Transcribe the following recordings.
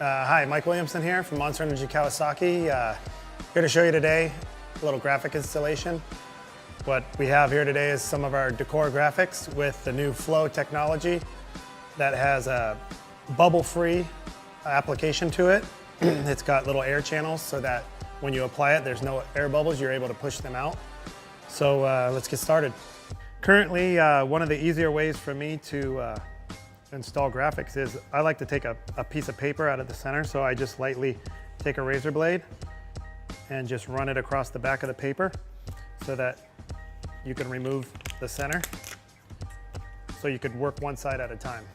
Hi, Mike Williamson here from Monster Energy Kawasaki. Here to show you today a little graphic installation. What we have here today is some of our decor graphics with the new Flow technology that has a bubble-free application to it. It's got little air channels so that when you apply it, there's no air bubbles, you're able to push them out. So let's get started. Currently, one of the easier ways for me to install graphics is I like to take a piece of paper out of the center, so I just lightly take a razor blade and just run it across the back of the paper so that you can remove the center, so you could work one side at a time.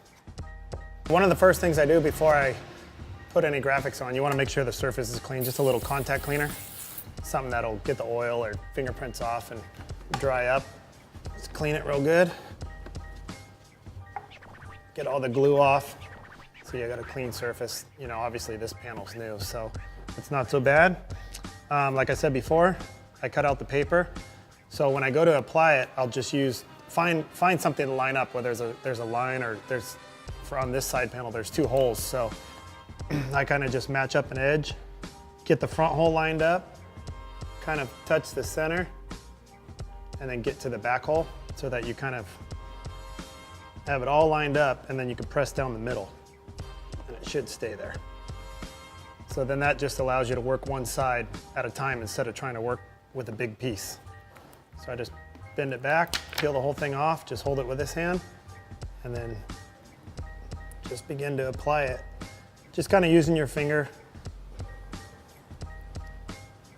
One of the first things I do before I put any graphics on, you want to make sure the surface is clean. Just a little contact cleaner, something that'll get the oil or fingerprints off and dry up. Just clean it real good. Get all the glue off, so you got a clean surface. You know, obviously this panel's new, so it's not so bad. Like I said before, I cut out the paper, so when I go to apply it, I'll just find something to line up where there's a line, or on this side panel there's two holes, so I kind of just match up an edge, get the front hole lined up, kind of touch the center, and then get to the back hole so that you kind of have it all lined up, and then you can press down the middle and it should stay there. So then that just allows you to work one side at a time instead of trying to work with a big piece. So I just bend it back, peel the whole thing off, just hold it with this hand, and then just begin to apply it. Just kind of using your finger,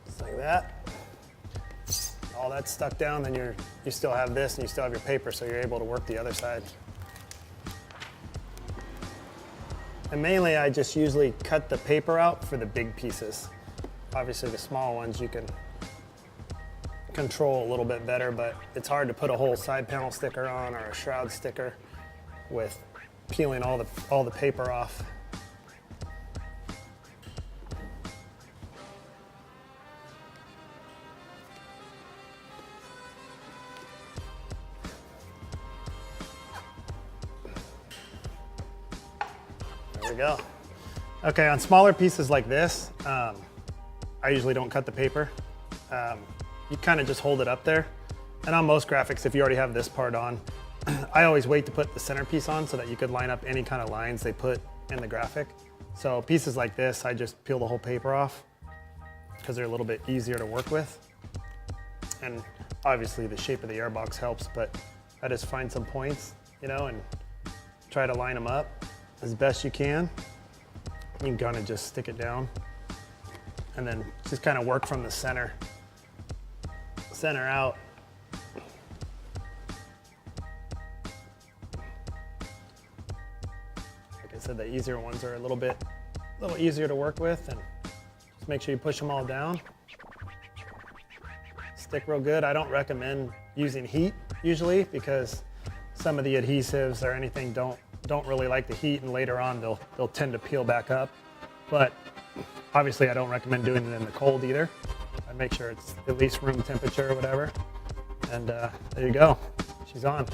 just like that. All that's stuck down, then you still have this and you still have your paper, so you're able to work the other side. And mainly I just usually cut the paper out for the big pieces. Obviously the small ones you can control a little bit better, but it's hard to put a whole side panel sticker on or a shroud sticker with peeling all the paper off. There we go. Okay, on smaller pieces like this, I usually don't cut the paper. You kind of just hold it up there. And on most graphics, if you already have this part on, I always wait to put the centerpiece on so that you could line up any kind of lines they put in the graphic. So pieces like this, I just peel the whole paper off because they're a little bit easier to work with. And obviously the shape of the airbox helps, but I just find some points, you know, and try to line them up as best you can. You can kind of just stick it down and then just kind of work from the center out. Like I said, the easier ones are a little easier to work with, and just make sure you push them all down. Stick real good. I don't recommend using heat usually because some of the adhesives or anything don't really like the heat, and later on they'll tend to peel back up. But obviously I don't recommend doing it in the cold either. I make sure it's at least room temperature or whatever. And there you go, she's on.